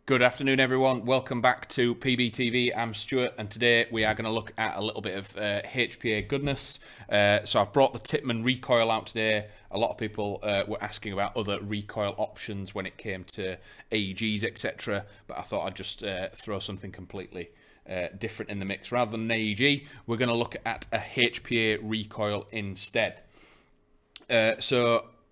Good afternoon, everyone. Welcome back to PBTV. I'm Stuart, and today we are going to look at a little bit of HPA goodness. So I've brought the Tippmann recoil out today. A lot of people were asking about other recoil options when it came to AEGs, etc. But I thought I'd just throw something completely different in the mix. Rather than an AEG, we're going to look at a HPA recoil instead.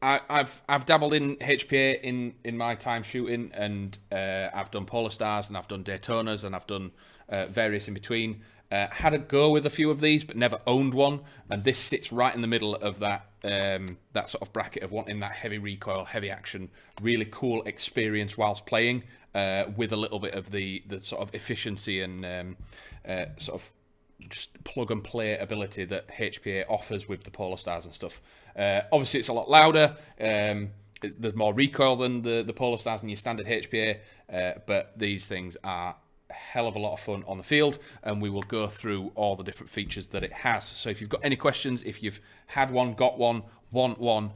I've dabbled in HPA in my time shooting, and I've done Polar Stars, and I've done Daytonas, and I've done various in between. Had a go with a few of these, but never owned one, and this sits right in the middle of that that sort of bracket of wanting that heavy recoil, heavy action, really cool experience whilst playing, with a little bit of the sort of efficiency and sort of just plug and play ability that HPA offers with the Polar Stars and stuff. Obviously, it's a lot louder. There's more recoil than the Polar Stars and your standard HPA, but these things are a hell of a lot of fun on the field, and we will go through all the different features that it has. So if you've got any questions, if you've had one, got one, want one,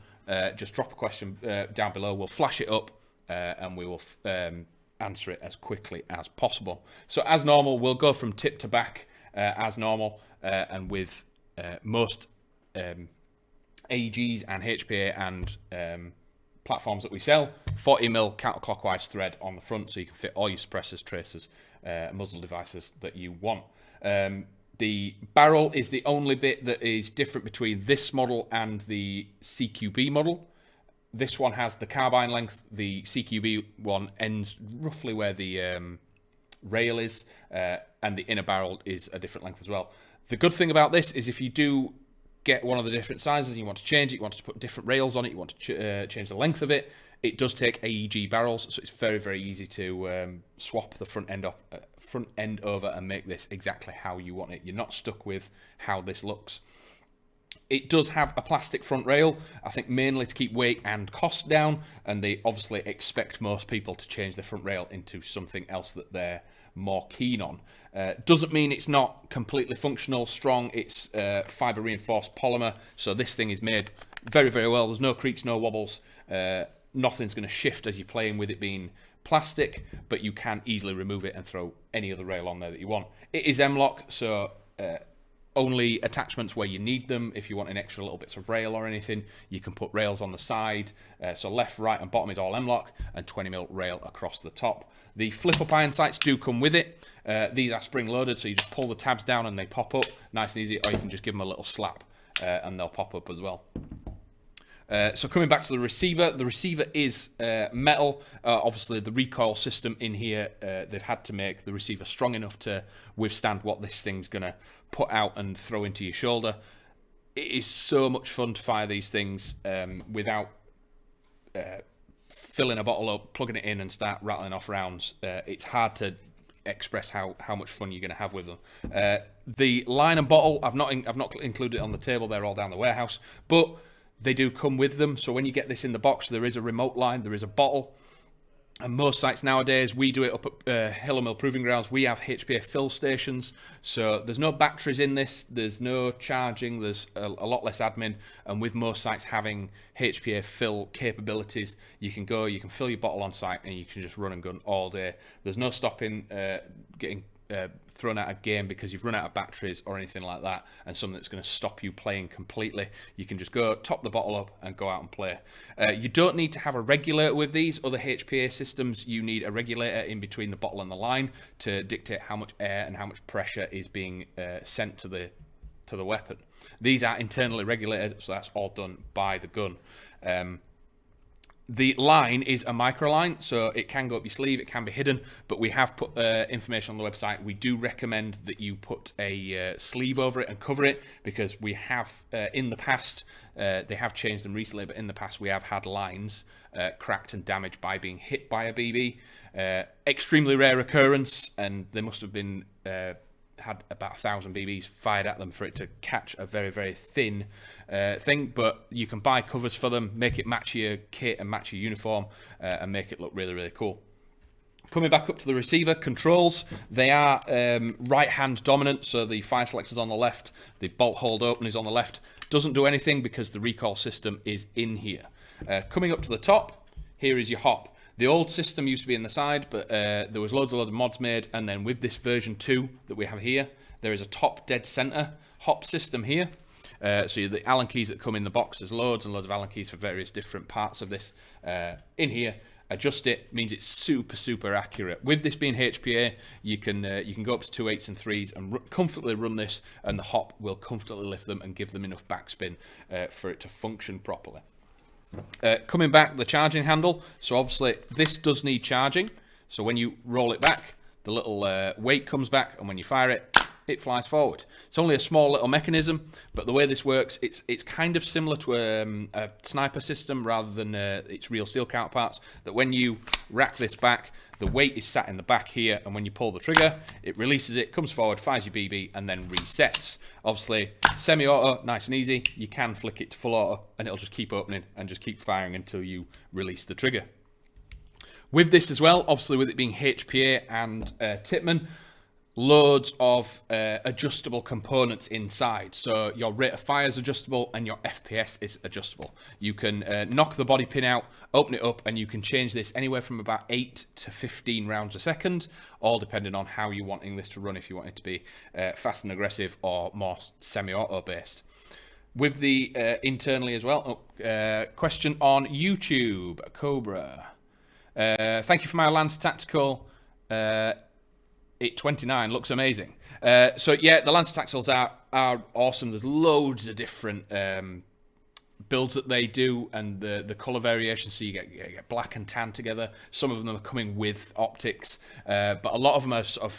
just drop a question down below. We'll flash it up, and we will answer it as quickly as possible. So as normal, we'll go from tip to back as normal, and with most AEGs and HPA and platforms that we sell, 40mm counterclockwise thread on the front, so you can fit all your suppressors, tracers, muzzle devices that you want. The barrel is the only bit that is different between this model and the CQB model. This one has the carbine length. The CQB one ends roughly where the rail is, and the inner barrel is a different length as well. The good thing about this is if you do get one of the different sizes and you want to change it, you want to put different rails on it, you want to change the length of it, it does take AEG barrels, so it's very, very easy to swap the front end over and make this exactly how you want it. You're not stuck with how this looks. It does have a plastic front rail, I think mainly to keep weight and cost down, and they obviously expect most people to change their front rail into something else that they're more keen on. Doesn't mean it's not completely functional, strong. It's fiber reinforced polymer, so this thing is made very, very well. There's no creaks, no wobbles. Nothing's going to shift as you're playing with it being plastic, but you can easily remove it and throw any other rail on there that you want. It is M-LOK, so only attachments where you need them. If you want an extra little bits of rail or anything, you can put rails on the side. So left, right, and bottom is all M-LOK, and 20mm rail across the top. The flip-up iron sights do come with it. These are spring-loaded, so you just pull the tabs down and they pop up, nice and easy, or you can just give them a little slap and they'll pop up as well. So coming back to the receiver is metal. Obviously, the recoil system in here, they've had to make the receiver strong enough to withstand what this thing's going to put out and throw into your shoulder. It is so much fun to fire these things without filling a bottle up, plugging it in and start rattling off rounds. It's hard to express how much fun you're going to have with them. The line and bottle, I've not included it on the table. They're all down the warehouse, but they do come with them. So when you get this in the box, there is a remote line, there is a bottle. And most sites nowadays, we do it up at Hillermill Proving Grounds. We have HPA fill stations. So there's no batteries in this. There's no charging. There's a lot less admin. And with most sites having HPA fill capabilities, you can fill your bottle on site and you can just run and gun all day. There's no stopping getting thrown out of game because you've run out of batteries or anything like that, and something that's going to stop you playing completely. You can just go top the bottle up and go out and play. You don't need to have a regulator with these other HPA systems. You need a regulator in between the bottle and the line to dictate how much air and how much pressure is being sent to the weapon. These are internally regulated, so that's all done by the gun. The line is a micro line, so it can go up your sleeve, it can be hidden, but we have put information on the website. We do recommend that you put a sleeve over it and cover it, because we have, in the past, they have changed them recently, but in the past we have had lines cracked and damaged by being hit by a BB. Extremely rare occurrence, and they must have been had about 1,000 BBs fired at them for it to catch a very, very thin thing. But you can buy covers for them, make it match your kit and match your uniform, and make it look really, really cool. Coming back up to the receiver controls, they are right hand dominant, so the fire selector's on the left, the bolt hold open is on the left. Doesn't do anything because the recoil system is in here. Coming up to the top, here is your hop. The old system used to be in the side, but there was loads of mods made, and then with this version 2 that we have here, there is a top dead center hop system here. So the Allen keys that come in the box, there's loads and loads of Allen keys for various different parts of this in here. Adjust it means it's super accurate. With this being HPA, you can go up to 2 8s and 3s and comfortably run this, and the hop will comfortably lift them and give them enough backspin for it to function properly. Coming back, the charging handle. So obviously this does need charging. So when you roll it back, the little weight comes back, and when you fire it, it flies forward. It's only a small little mechanism, but the way this works, it's kind of similar to a sniper system rather than its real steel counterparts, that when you rack this back, the weight is sat in the back here, and when you pull the trigger, it releases it, comes forward, fires your BB, and then resets. Obviously, semi-auto, nice and easy. You can flick it to full auto, and it'll just keep opening and just keep firing until you release the trigger. With this as well, obviously with it being HPA and Tippmann, loads of adjustable components inside. So your rate of fire is adjustable and your FPS is adjustable. You can knock the body pin out, open it up, and you can change this anywhere from about 8 to 15 rounds a second, all depending on how you're wanting this to run, if you want it to be fast and aggressive or more semi-auto based. With the internally as well, question on YouTube, Cobra. Thank you for my Lance Tactical. It 29 looks amazing. So yeah, the Lancer Tacticals are awesome. There's loads of different builds that they do, and the color variation. So you get black and tan together. Some of them are coming with optics, but a lot of them are sort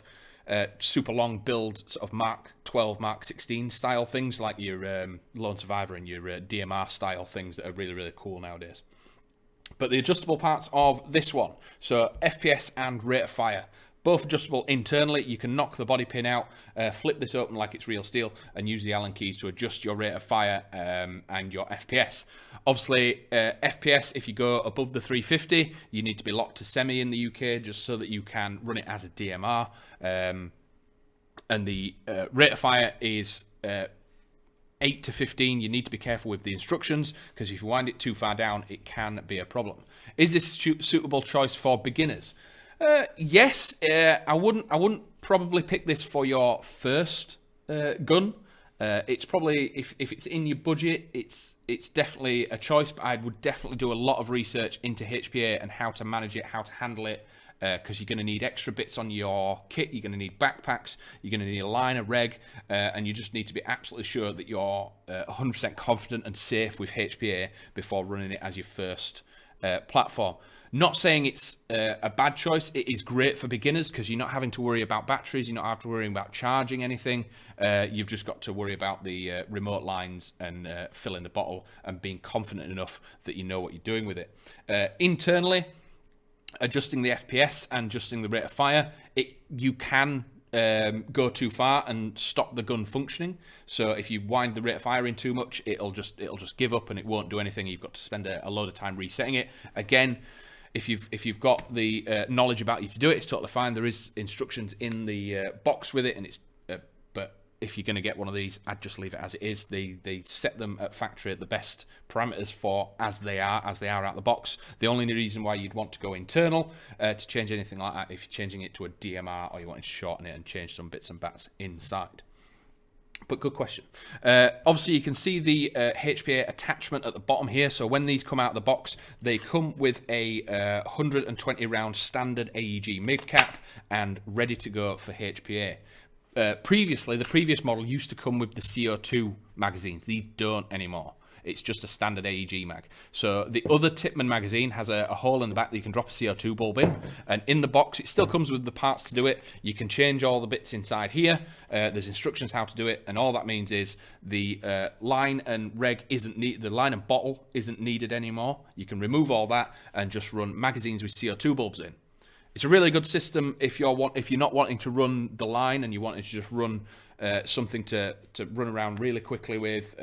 of super long build, sort of Mark 12, Mark 16 style things, like your Lone Survivor and your DMR style things that are really cool nowadays. But the adjustable parts of this one, so FPS and rate of fire, both adjustable internally. You can knock the body pin out, flip this open like it's real steel, and use the Allen keys to adjust your rate of fire and your FPS. Obviously, FPS, if you go above the 350, you need to be locked to semi in the UK, just so that you can run it as a DMR. And the rate of fire is 8 to 15. You need to be careful with the instructions, because if you wind it too far down, it can be a problem. Is this a suitable choice for beginners? Yes, I wouldn't probably pick this for your first gun. It's probably, if it's in your budget, it's definitely a choice, but I would definitely do a lot of research into HPA and how to manage it, how to handle it, because you're going to need extra bits on your kit. You're going to need backpacks, you're going to need a line, a reg, and you just need to be absolutely sure that you're 100% confident and safe with HPA before running it as your first platform. Not saying it's a bad choice. It is great for beginners, because you're not having to worry about batteries, you're not having to worry about charging anything. You've just got to worry about the remote lines and filling the bottle and being confident enough that you know what you're doing with it. Internally, adjusting the FPS and adjusting the rate of fire, you can go too far and stop the gun functioning. So if you wind the rate of fire in too much, it'll just give up and it won't do anything. You've got to spend a load of time resetting it. Again, if you've got the knowledge about you to do it, it's totally fine. There is instructions in the box with it, and it's but if you're going to get one of these, I'd just leave it as it is. They set them at factory at the best parameters for as they are out the box. The only reason why you'd want to go internal to change anything like that, if you're changing it to a DMR or you want to shorten it and change some bits and bats inside. But good question. Obviously, you can see the HPA attachment at the bottom here. So when these come out of the box, they come with a 120 round standard AEG mid cap and ready to go for HPA. Previously, the previous model used to come with the CO2 magazines. These don't anymore. It's just a standard AEG mag. So the other Tippmann magazine has a hole in the back that you can drop a CO2 bulb in. And in the box, it still comes with the parts to do it. You can change all the bits inside here. There's instructions how to do it. And all that means is the line and reg isn't needed. The line and bottle isn't needed anymore. You can remove all that and just run magazines with CO2 bulbs in. It's a really good system if you're not wanting to run the line and you wanting to just run something to run around really quickly with,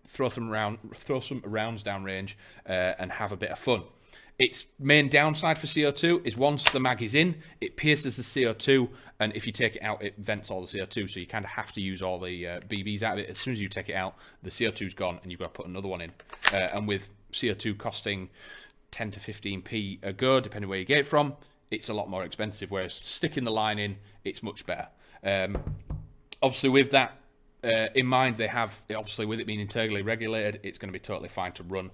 throw some rounds down range and have a bit of fun. Its main downside for CO2 is once the mag is in, it pierces the CO2, and if you take it out, it vents all the CO2, so you kind of have to use all the BBs out of it. As soon as you take it out, the CO2's gone, and you've got to put another one in. And with CO2 costing 10 to 15p a go, depending where you get it from. It's a lot more expensive, whereas sticking the line in, it's much better. Obviously, with that in mind, they have, obviously, with it being internally regulated, it's going to be totally fine to run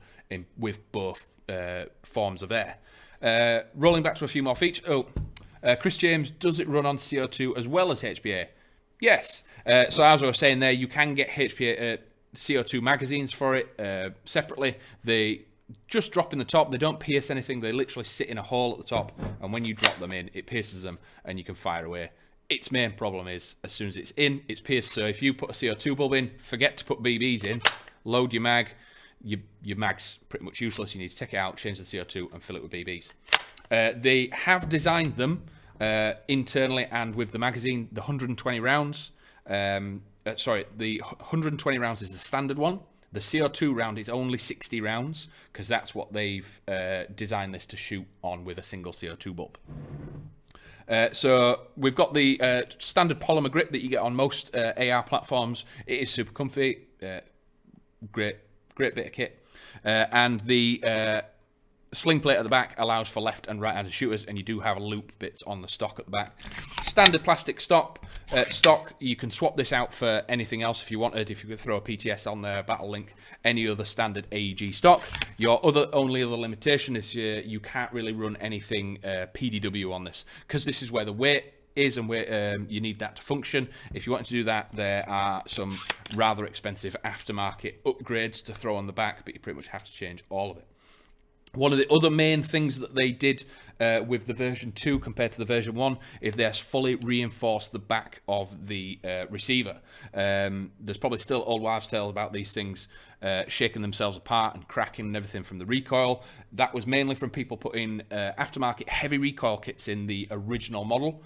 with both forms of air. Rolling back to a few more features. Chris James, does it run on CO2 as well as HPA? Yes. So as I was saying there, you can get HPA CO2 magazines for it separately. They just drop in the top. They don't pierce anything. They literally sit in a hole at the top, and when you drop them in, it pierces them, and you can fire away. Its main problem is, as soon as it's in, it's pierced. So if you put a CO2 bulb in, forget to put BBs in, load your mag, your mag's pretty much useless. You need to take it out, change the CO2, and fill it with BBs. They have designed them internally and with the magazine, the 120 rounds. The 120 rounds is the standard one. The CO2 round is only 60 rounds, because that's what they've designed this to shoot on with a single CO2 bulb. So we've got the standard polymer grip that you get on most AR platforms. It is super comfy, great bit of kit, and the sling plate at the back allows for left and right-handed shooters, and you do have loop bits on the stock at the back. Standard plastic stock. You can swap this out for anything else if you wanted. If you could throw a PTS on there, Battle Link, any other standard AEG stock. Your only other limitation is you can't really run anything PDW on this, because this is where the weight is and where you need that to function. If you want to do that, there are some rather expensive aftermarket upgrades to throw on the back, but you pretty much have to change all of it. One of the other main things that they did with the version 2 compared to the version 1 is they have fully reinforced the back of the receiver. There's probably still old wives' tales about these things shaking themselves apart and cracking and everything from the recoil. That was mainly from people putting aftermarket heavy recoil kits in the original model.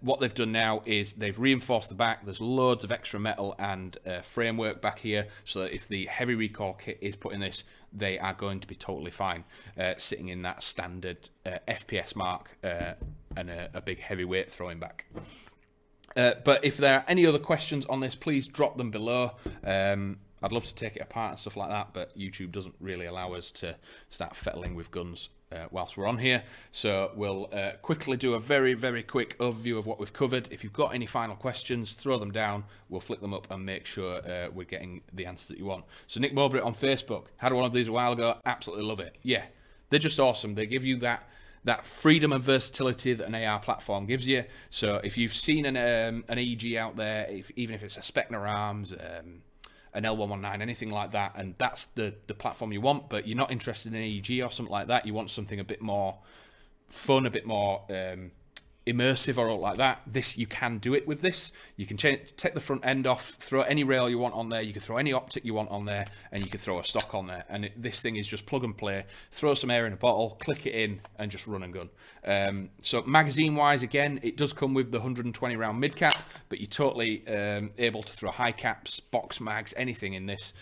What they've done now is they've reinforced the back. There's loads of extra metal and framework back here, so that if the heavy recoil kit is put in this, they are going to be totally fine, sitting in that standard FPS mark and a big heavyweight throwing back. But if there are any other questions on this, please drop them below. I'd love to take it apart and stuff like that, but YouTube doesn't really allow us to start fettling with guns whilst we're on here. So we'll quickly do a very, very quick overview of what we've covered. If you've got any final questions, throw them down. We'll flick them up and make sure we're getting the answers that you want. So Nick Mowbray on Facebook, had one of these a while ago, absolutely love it. Yeah, they're just awesome. They give you that freedom and versatility that an AR platform gives you. So if you've seen an AEG out there, even if it's a Spectre Arms, an L119, anything like that, and that's the platform you want, but you're not interested in AEG or something like that, you want something a bit more fun, a bit more immersive or like that, you can do it with this. You can take the front end off, throw any rail you want on there, you can throw any optic you want on there, and you can throw a stock on there, and this thing is just plug and play, throw some air in a bottle, click it in, and just run and gun. So magazine wise, again, it does come with the 120 round mid cap, but you're totally able to throw high caps, box mags, anything in this.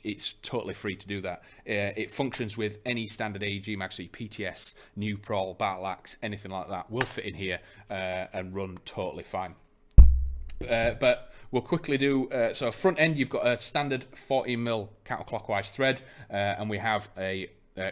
It's totally free to do that. It functions with any standard AEG mag, so your PTS, New Prol, Battle Axe, anything like that will fit in here and run totally fine. But we'll quickly do, so front end, you've got a standard 40mm counterclockwise thread, and we have a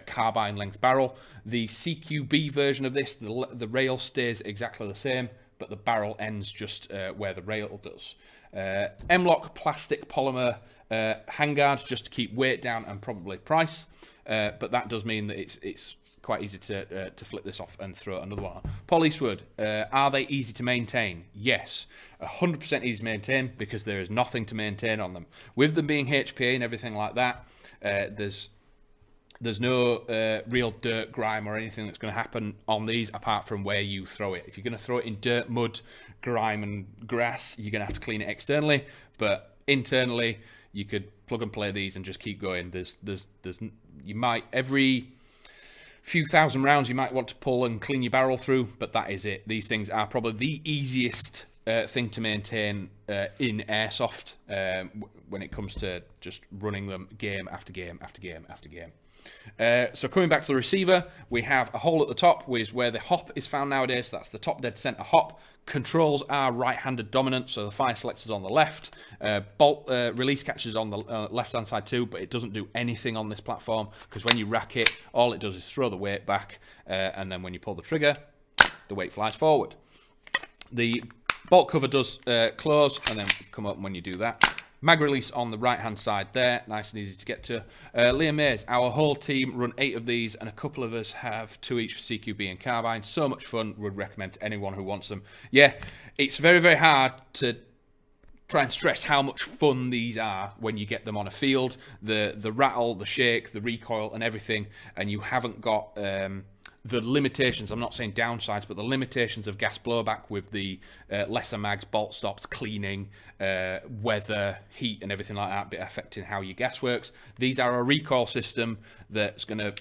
carbine length barrel. The CQB version of this, the rail stays exactly the same, but the barrel ends just where the rail does. M-LOK plastic polymer handguard, just to keep weight down and probably price, but that does mean that it's quite easy to flip this off and throw another one on. Paul Eastwood, are they easy to maintain? Yes, 100% easy to maintain, because there is nothing to maintain on them. With them being HPA and everything like that, there's no real dirt, grime or anything that's going to happen on these apart from where you throw it. If you're going to throw it in dirt, mud, grime and grass, you're going to have to clean it externally, but internally you could plug and play these and just keep going. You might, every few thousand rounds, you might want to pull and clean your barrel through, but that is it. These things are probably the easiest thing to maintain in Airsoft when it comes to just running them game after game after game after game. So coming back to the receiver, we have a hole at the top, which is where the hop is found nowadays. So that's the top dead center hop. Controls are right-handed dominant, so the fire selector's on the left. Bolt release catches on the left-hand side too, but it doesn't do anything on this platform because when you rack it, all it does is throw the weight back, and then when you pull the trigger, the weight flies forward. The bolt cover does close and then come open when you do that. Mag release on the right-hand side there, nice and easy to get to. Liam Mays, our whole team run 8 of these, and a couple of us have 2 each for CQB and Carbine. So much fun, would recommend to anyone who wants them. Yeah, it's very, very hard to try and stress how much fun these are when you get them on a field. The rattle, the shake, the recoil, and everything, and you haven't got the limitations, I'm not saying downsides, but the limitations of gas blowback with the lesser mags, bolt stops, cleaning, weather, heat, and everything like that, affecting how your gas works. These are a recoil system that's going to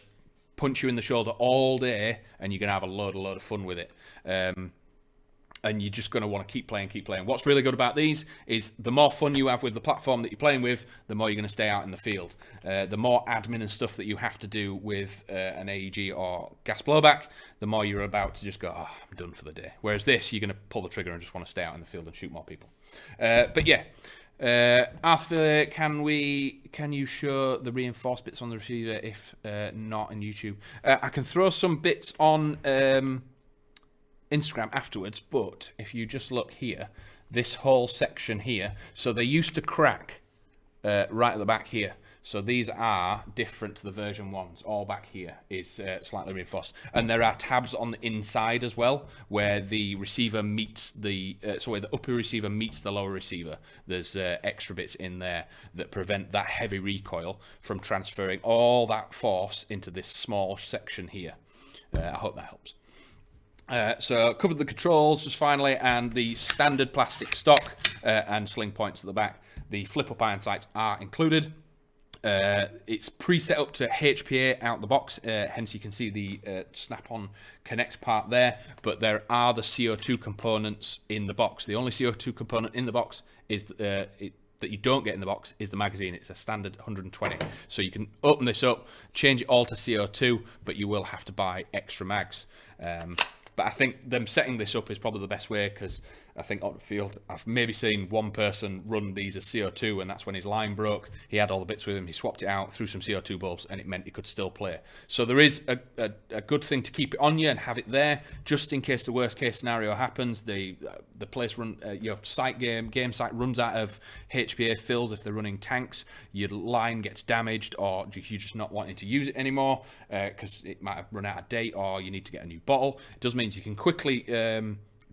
punch you in the shoulder all day, and you're going to have a load of fun with it. And you're just going to want to keep playing. What's really good about these is the more fun you have with the platform that you're playing with, the more you're going to stay out in the field. The more admin and stuff that you have to do with an AEG or gas blowback, the more you're about to just go, oh, I'm done for the day. Whereas this, you're going to pull the trigger and just want to stay out in the field and shoot more people. But yeah, Arthur, can you show the reinforced bits on the receiver if not in YouTube? I can throw some bits on Instagram afterwards, but if you just look here, this whole section here, so they used to crack right at the back here. So these are different to the version ones. All back here is slightly reinforced, and there are tabs on the inside as well, where the receiver meets the where the upper receiver meets the lower receiver. There's extra bits in there that prevent that heavy recoil from transferring all that force into this small section here. I hope that helps. So covered the controls just finally, and the standard plastic stock and sling points at the back. The flip-up iron sights are included. It's pre-set up to HPA out the box, hence you can see the snap-on connect part there, but there are the CO2 components in the box. The only CO2 component in the box is that you don't get in the box is the magazine. It's a standard 120. So you can open this up, change it all to CO2, but you will have to buy extra mags. But I think them setting this up is probably the best way, because I think on the field, I've maybe seen one person run these as CO2, and that's when his line broke. He had all the bits with him. He swapped it out, threw some CO2 bulbs, and it meant he could still play. So there is a good thing to keep it on you and have it there, just in case the worst case scenario happens. The place your site game site runs out of HPA fills if they're running tanks. Your line gets damaged, or you're just not wanting to use it anymore because it might have run out of date, or you need to get a new bottle. It does mean you can quickly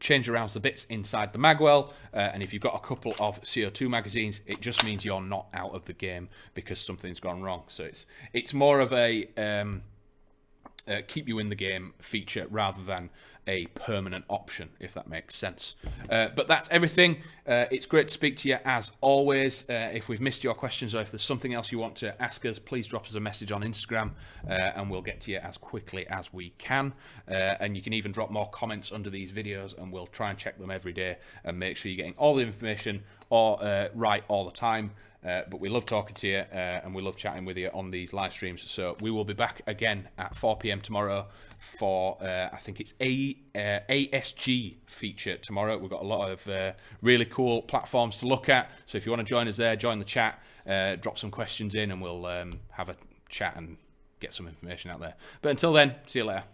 change around the bits inside the magwell, and if you've got a couple of CO2 magazines, it just means you're not out of the game because something's gone wrong. So it's more of a keep you in the game feature rather than a permanent option, if that makes sense. But that's everything. It's great to speak to you as always. If we've missed your questions, or if there's something else you want to ask us, please drop us a message on Instagram, and we'll get to you as quickly as we can. And you can even drop more comments under these videos, and we'll try and check them every day and make sure you're getting all the information right all the time. But we love talking to you, and we love chatting with you on these live streams. So we will be back again at 4 p.m. tomorrow for, I think it's ASG feature tomorrow. We've got a lot of really cool platforms to look at. So if you want to join us there, join the chat, drop some questions in, and we'll have a chat and get some information out there. But until then, see you later.